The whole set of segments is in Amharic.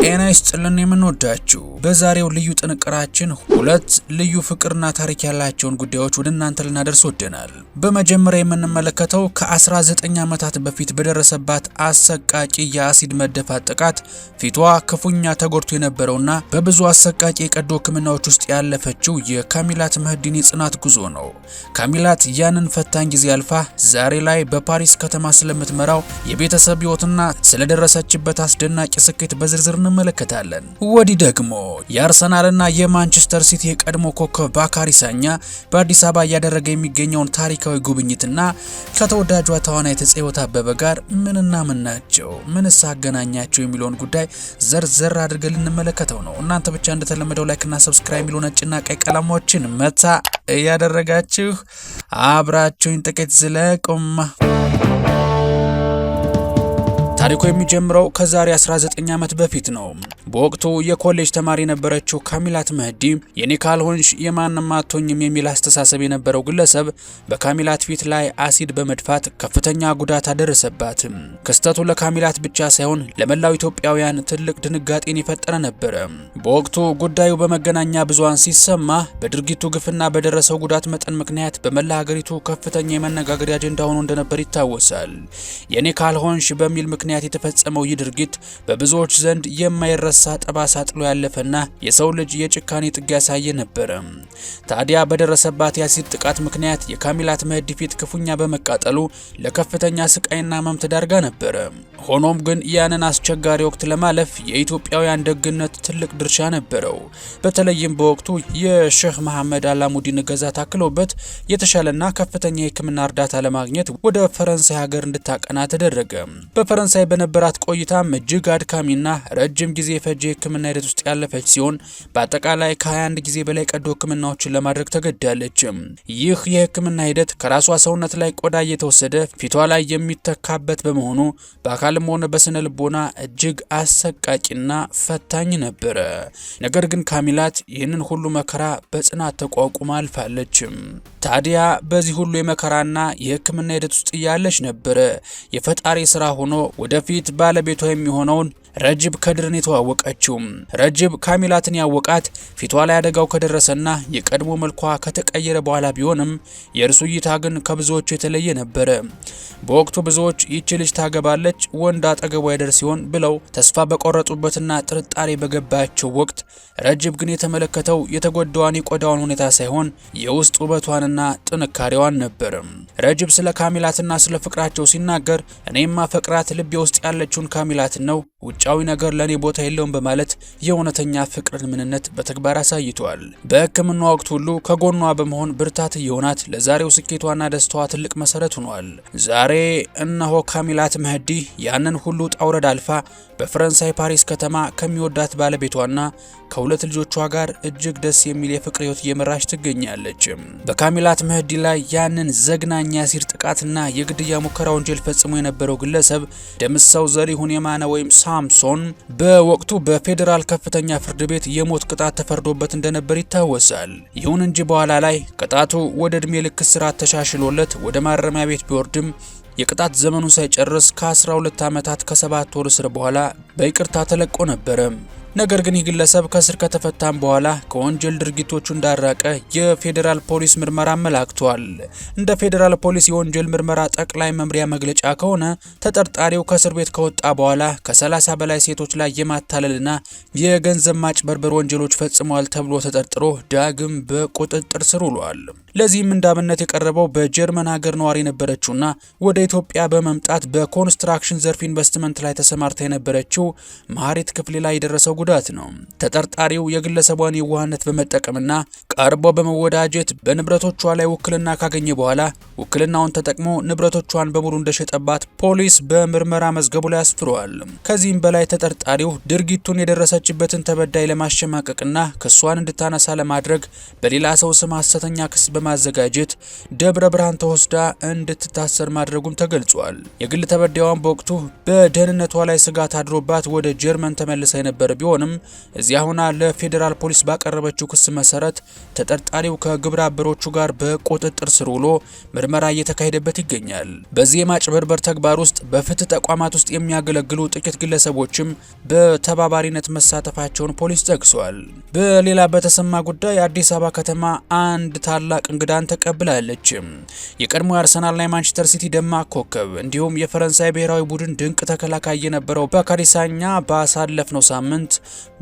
ጤና ይስጥልን የምንወዳችሁ በዛሬው ልዩ ጥንቅራችን ሁለት ልዩ ፍቅርና ታሪክ ያላቸውን ጉዳዮች ወደ እናንተ ልናደርስ ወደናል። በመጀመሪያ የምንመለከተው ከ19 ዓመታት በፊት በደረሰባት አሰቃቂ የአሲድ መደፋት ጥቃት ፊቷ ክፉኛ ተጎድቶ የነበረውና በብዙ አሰቃቂ የቀዶ ሕክምናዎች ውስጥ ያለፈችው የካሚላት መህዲን የጽናት ጉዞ ነው። ካሚላት ያንን ፈታኝ ጊዜ አልፋ ዛሬ ላይ በፓሪስ ከተማ ስለምትመራው የቤተሰብ ሕይወትና ስለደረሰችበት አስደናቂ ስኬት በዝርዝር እንመለከታለን። ወዲህ ደግሞ የአርሰናልና የማንቸስተር ሲቲ የቀድሞ ኮከብ ባካሪ ሳኛ በአዲስ አበባ እያደረገ የሚገኘውን ታሪካዊ ጉብኝትና ከተወዳጇ ተዋናይት ጽዮት አበበ ጋር ምንና ምን ናቸው፣ ምንስ አገናኛቸው የሚለውን ጉዳይ ዘርዘር አድርገን ልንመለከተው ነው። እናንተ ብቻ እንደተለመደው ላይክና ሰብስክራይብ የሚሉ ነጭና ቀይ ቀለሞችን መታ እያደረጋችሁ አብራችሁኝ ጥቂት ዝለቁም። ታሪኩ የሚጀምረው ከዛሬ 19 ዓመት በፊት ነው። በወቅቱ የኮሌጅ ተማሪ የነበረችው ካሚላት መህዲ የኔ ካልሆንሽ የማንም አትሆኝም የሚል አስተሳሰብ የነበረው ግለሰብ በካሚላት ፊት ላይ አሲድ በመድፋት ከፍተኛ ጉዳት አደረሰባት። ክስተቱ ለካሚላት ብቻ ሳይሆን ለመላው ኢትዮጵያውያን ትልቅ ድንጋጤን የፈጠረ ነበረ። በወቅቱ ጉዳዩ በመገናኛ ብዙሃን ሲሰማ በድርጊቱ ግፍና በደረሰው ጉዳት መጠን ምክንያት በመላ ሀገሪቱ ከፍተኛ የመነጋገሪያ አጀንዳ ሆኖ እንደነበር ይታወሳል። የኔ ካልሆንሽ በሚል ምክንያት የተፈጸመው ይህ ድርጊት በብዙዎች ዘንድ የማይረሳ ጠባሳ ጥሎ ያለፈና የሰው ልጅ የጭካኔ ጥግ ያሳየ ነበር። ታዲያ በደረሰባት የአሲድ ጥቃት ምክንያት የካሚላት መህዲ ፊት ክፉኛ በመቃጠሉ ለከፍተኛ ስቃይና ህመም ተዳርጋ ነበር። ሆኖም ግን ያንን አስቸጋሪ ወቅት ለማለፍ የኢትዮጵያውያን ደግነት ትልቅ ድርሻ ነበረው። በተለይም በወቅቱ የሼህ መሐመድ አላሙዲን እገዛ ታክሎበት የተሻለና ከፍተኛ የሕክምና እርዳታ ለማግኘት ወደ ፈረንሳይ ሀገር እንድታቀና ተደረገ። በፈረንሳይ በነበራት ቆይታም እጅግ አድካሚና ረጅም ጊዜ የፈጀ የሕክምና ሂደት ውስጥ ያለፈች ሲሆን በአጠቃላይ ከ21 ጊዜ በላይ ቀዶ ሕክምናዎችን ለማድረግ ተገዳለች። ይህ የሕክምና ሂደት ከራሷ ሰውነት ላይ ቆዳ እየተወሰደ ፊቷ ላይ የሚተካበት በመሆኑ በአካልም ሆነ በስነ ልቦና እጅግ አሰቃቂና ፈታኝ ነበረ። ነገር ግን ካሚላት ይህንን ሁሉ መከራ በጽናት ተቋቁማ አልፋለች። ታዲያ በዚህ ሁሉ የመከራና የሕክምና ሂደት ውስጥ እያለች ነበረ የፈጣሪ ስራ ሆኖ ወደፊት ባለቤቷ የሚሆነውን ረጅብ ከድርን የተዋወቀችው። ረጅብ ካሚላትን ያወቃት ፊቷ ላይ አደጋው ከደረሰና የቀድሞ መልኳ ከተቀየረ በኋላ ቢሆንም የእርሱ እይታ ግን ከብዙዎቹ የተለየ ነበረ። በወቅቱ ብዙዎች ይህች ልጅ ታገባለች፣ ወንድ አጠገቧ ይደርስ ሲሆን ብለው ተስፋ በቆረጡበትና ጥርጣሬ በገባቸው ወቅት ረጅብ ግን የተመለከተው የተጎዳዋን የቆዳዋን ሁኔታ ሳይሆን የውስጥ ውበቷንና ጥንካሬዋን ነበር። ረጅብ ስለ ካሚላትና ስለ ፍቅራቸው ሲናገር እኔማ ፈቅራት ልቤ ውስጥ ያለችውን ካሚላትን ነው፣ ውጫዊ ነገር ለኔ ቦታ የለውም በማለት የእውነተኛ ፍቅርን ምንነት በተግባር አሳይቷል። በሕክምና ወቅት ሁሉ ከጎኗ በመሆን ብርታት የሆናት ለዛሬው ስኬቷና ደስታዋ ትልቅ መሰረት ሆኗል። ዛሬ እነሆ ካሚላት መህዲ ያንን ሁሉ ጣውረድ አልፋ በፈረንሳይ ፓሪስ ከተማ ከሚወዳት ባለቤቷና ከሁለት ልጆቿ ጋር እጅግ ደስ የሚል የፍቅር ህይወት እየመራች ትገኛለች። በካሚላት መህዲ ላይ ያንን ዘግናኝ የአሲድ ጥቃትና የግድያ ሙከራ ወንጀል ፈጽሞ የነበረው ግለሰብ ደምሰው ዘሪሁን የማነ ወይም ሳምሶን በወቅቱ በፌዴራል ከፍተኛ ፍርድ ቤት የሞት ቅጣት ተፈርዶበት እንደነበር ይታወሳል። ይሁን እንጂ በኋላ ላይ ቅጣቱ ወደ እድሜ ልክ እስራት ተሻሽሎለት ወደ ማረሚያ ቤት ቢወርድም የቅጣት ዘመኑን ሳይጨርስ ከ12 ዓመታት ከ7 ወር እስር በኋላ በይቅርታ ተለቆ ነበረ። ነገር ግን ይህ ግለሰብ ከእስር ከተፈታም በኋላ ከወንጀል ድርጊቶቹ እንዳራቀ የፌዴራል ፖሊስ ምርመራ አመላክቷል። እንደ ፌዴራል ፖሊስ የወንጀል ምርመራ ጠቅላይ መምሪያ መግለጫ ከሆነ ተጠርጣሪው ከእስር ቤት ከወጣ በኋላ ከ30 በላይ ሴቶች ላይ የማታለልና የገንዘብ ማጭበርበር ወንጀሎች ፈጽሟል ተብሎ ተጠርጥሮ ዳግም በቁጥጥር ስር ውሏል። ለዚህም እንዳብነት የቀረበው በጀርመን ሀገር ነዋሪ የነበረችውና ወደ ኢትዮጵያ በመምጣት በኮንስትራክሽን ዘርፍ ኢንቨስትመንት ላይ ተሰማርታ የነበረችው ማህሪት ክፍሌ ላይ የደረሰው ጉዳት ነው። ተጠርጣሪው የግለሰቧን የዋህነት በመጠቀምና ቀርቦ በመወዳጀት በንብረቶቿ ላይ ውክልና ካገኘ በኋላ ውክልናውን ተጠቅሞ ንብረቶቿን በሙሉ እንደሸጠባት ፖሊስ በምርመራ መዝገቡ ላይ አስፍሯል። ከዚህም በላይ ተጠርጣሪው ድርጊቱን የደረሰችበትን ተበዳይ ለማሸማቀቅና ክሷን እንድታነሳ ለማድረግ በሌላ ሰው ስም ሐሰተኛ ክስ በማዘጋጀት ደብረ ብርሃን ተወስዳ እንድትታሰር ማድረጉም ተገልጿል። የግል ተበዳይዋን በወቅቱ በደህንነቷ ላይ ስጋት አድሮባት ወደ ጀርመን ተመልሳ የነበረ ቢሆንም እዚያ ሆና ለፌዴራል ፖሊስ ባቀረበችው ክስ መሰረት ተጠርጣሪው ከግብረ አበሮቹ ጋር በቁጥጥር ስር ውሎ ምርመራ እየተካሄደበት ይገኛል። በዚህ የማጭበርበር ተግባር ውስጥ በፍትህ ተቋማት ውስጥ የሚያገለግሉ ጥቂት ግለሰቦችም በተባባሪነት መሳተፋቸውን ፖሊስ ጠቅሷል። በሌላ በተሰማ ጉዳይ አዲስ አበባ ከተማ አንድ ታላቅ እንግዳን ተቀብላለች። የቀድሞ የአርሰናልና የማንቸስተር ሲቲ ደማቅ ኮከብ እንዲሁም የፈረንሳይ ብሔራዊ ቡድን ድንቅ ተከላካይ የነበረው ባካሪ ሳኛ ባሳለፍነው ሳምንት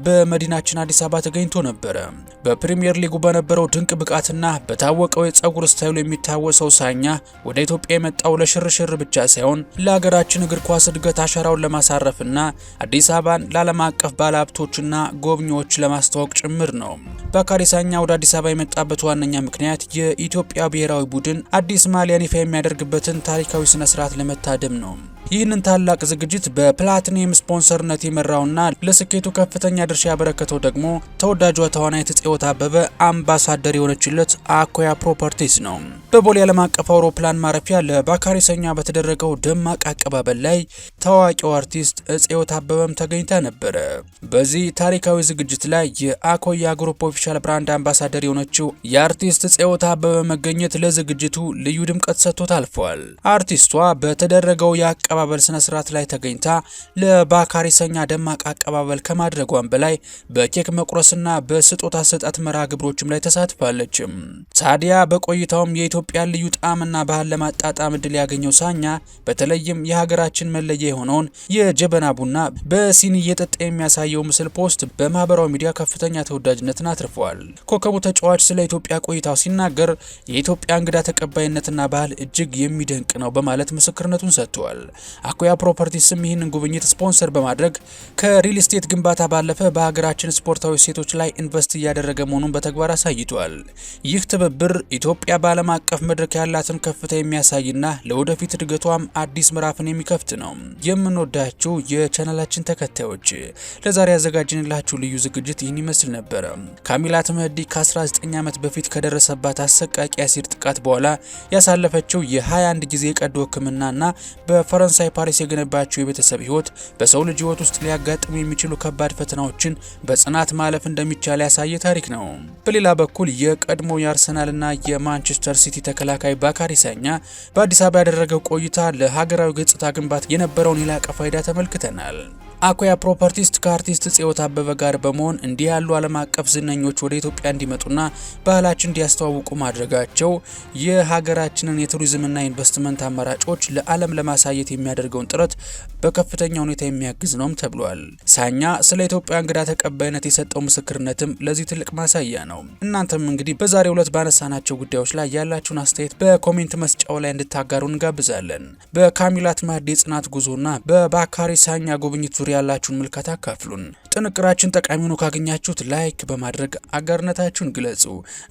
በመዲናችን አዲስ አበባ ተገኝቶ ነበረ። በፕሪሚየር ሊጉ በነበረው ድንቅ ብቃትና በታወቀው የጸጉር ስታይሉ የሚታወሰው ሳኛ ወደ ኢትዮጵያ የመጣው ለሽርሽር ብቻ ሳይሆን ለሀገራችን እግር ኳስ እድገት አሻራውን ለማሳረፍና አዲስ አበባን ለዓለም አቀፍ ባለሀብቶችና ጎብኚዎች ለማስተዋወቅ ጭምር ነው። ባካሪ ሳኛ ወደ አዲስ አበባ የመጣበት ዋነኛ ምክንያት የኢትዮጵያ ብሔራዊ ቡድን አዲስ ማሊያን ይፋ የሚያደርግበትን ታሪካዊ ስነ ስርዓት ለመታደም ነው። ይህንን ታላቅ ዝግጅት በፕላቲኒየም ስፖንሰርነት የመራውና ለስኬቱ ከፍተኛ ድርሻ ያበረከተው ደግሞ ተወዳጇ ተዋናይት ጽዮት አበበ አምባሳደር የሆነችለት አኮያ ፕሮፐርቲስ ነው። በቦሌ ዓለም አቀፍ አውሮፕላን ማረፊያ ለባካሪ ሳኛ በተደረገው ደማቅ አቀባበል ላይ ታዋቂው አርቲስት ጽዮት አበበም ተገኝታ ነበረ። በዚህ ታሪካዊ ዝግጅት ላይ የአኮያ ግሩፕ ኦፊሻል ብራንድ አምባሳደር የሆነችው የአርቲስት ጽዮት አበበ መገኘት ለዝግጅቱ ልዩ ድምቀት ሰጥቶት አልፏል። አርቲስቷ በተደረገው የአቀባበል ስነ ስርዓት ላይ ተገኝታ ለባካሪ ሳኛ ደማቅ አቀባበል ከማድረጓን በላይ በኬክ መቁረስና በስጦታ ሰጣት መርሃ ግብሮችም ላይ ተሳትፋለች። ታዲያ በቆይታውም የኢትዮጵያን ልዩ ጣዕምና ባህል ለማጣጣም እድል ያገኘው ሳኛ በተለይም የሀገራችን መለያ የሆነውን የጀበና ቡና በሲኒ እየጠጣ የሚያሳየው ምስል ፖስት በማህበራዊ ሚዲያ ከፍተኛ ተወዳጅነትን አትርፏል። ኮከቡ ተጫዋች ስለ ኢትዮጵያ ቆይታው ሲናገር የኢትዮጵያ እንግዳ ተቀባይነትና ባህል እጅግ የሚደንቅ ነው በማለት ምስክርነቱን ሰጥቷል። አኮያ ፕሮፐርቲስም ይህንን ጉብኝት ስፖንሰር በማድረግ ከሪል ስቴት ግንባታ ባለፈ በሀገራችን ስፖርታዊ ሴቶች ላይ ኢንቨስት እያደረገ መሆኑን በተግባር አሳይቷል። ይህ ትብብር ኢትዮጵያ በዓለም አቀፍ መድረክ ያላትን ከፍታ የሚያሳይና ለወደፊት እድገቷም አዲስ ምዕራፍን የሚከፍት ነው። የምንወዳችሁ የቻናላችን ተከታዮች ለዛሬ ያዘጋጅንላችሁ ልዩ ዝግጅት ይህን ይመስል ነበረ። ካሚላት መህዲ ከ19 ዓመት በፊት ከደረሰባት አሰቃቂ አሲድ ጥቃት በኋላ ያሳለፈችው የ21 ጊዜ ቀዶ ሕክምናና በፈረንሳይ ፓሪስ የገነባቸው የቤተሰብ ህይወት በሰው ልጅ ህይወት ውስጥ ሊያጋጥሙ የሚችሉ ከባድ ፈተናዎችን በጽናት ማለፍ እንደሚቻል ያሳየ ታሪክ ነው። በሌላ በኩል የቀድሞ የአርሰናልና የማንቸስተር ሲቲ ተከላካይ ባካሪ ሳኛ በአዲስ አበባ ያደረገው ቆይታ ለሀገራዊ ገጽታ ግንባታ የነበረውን የላቀ ፋይዳ ተመልክተናል። አኮያ ፕሮፐርቲስ ከአርቲስት ጽዮት አበበ ጋር በመሆን እንዲህ ያሉ ዓለም አቀፍ ዝነኞች ወደ ኢትዮጵያ እንዲመጡና ባህላችን እንዲያስተዋውቁ ማድረጋቸው የሀገራችንን የቱሪዝምና ኢንቨስትመንት አማራጮች ለዓለም ለማሳየት የሚያደርገውን ጥረት በከፍተኛ ሁኔታ የሚያግዝ ነውም ተብሏል። ሳኛ ስለ ኢትዮጵያ እንግዳ ተቀባይነት የሰጠው ምስክርነትም ለዚህ ትልቅ ማሳያ ነው። እናንተም እንግዲህ በዛሬው ዕለት ባነሳናቸው ጉዳዮች ላይ ያላችሁን አስተያየት በኮሜንት መስጫው ላይ እንድታጋሩ እንጋብዛለን። በካሚላት መህዲ የጽናት ጉዞና በባካሪ ሳኛ ጉብኝት ዙሪያ ያላችሁን ምልከታ አካፍሉን። ጥንቅራችን ጠቃሚ ሆኖ ካገኛችሁት ላይክ በማድረግ አጋርነታችሁን ግለጹ።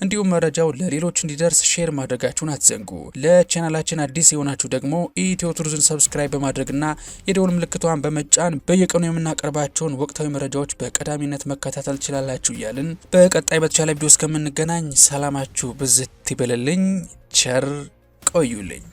እንዲሁም መረጃው ለሌሎች እንዲደርስ ሼር ማድረጋችሁን አትዘንጉ። ለቻናላችን አዲስ የሆናችሁ ደግሞ ኢትዮ ቱሪዝም ሰብስክራይብ በማድረግና የደወል ምልክቷን በመጫን በየቀኑ የምናቀርባቸውን ወቅታዊ መረጃዎች በቀዳሚነት መከታተል ትችላላችሁ እያልን በቀጣይ በተቻለ ቪዲዮ እስከምንገናኝ ሰላማችሁ ብዝት ይበልልኝ። ቸር ቆዩልኝ።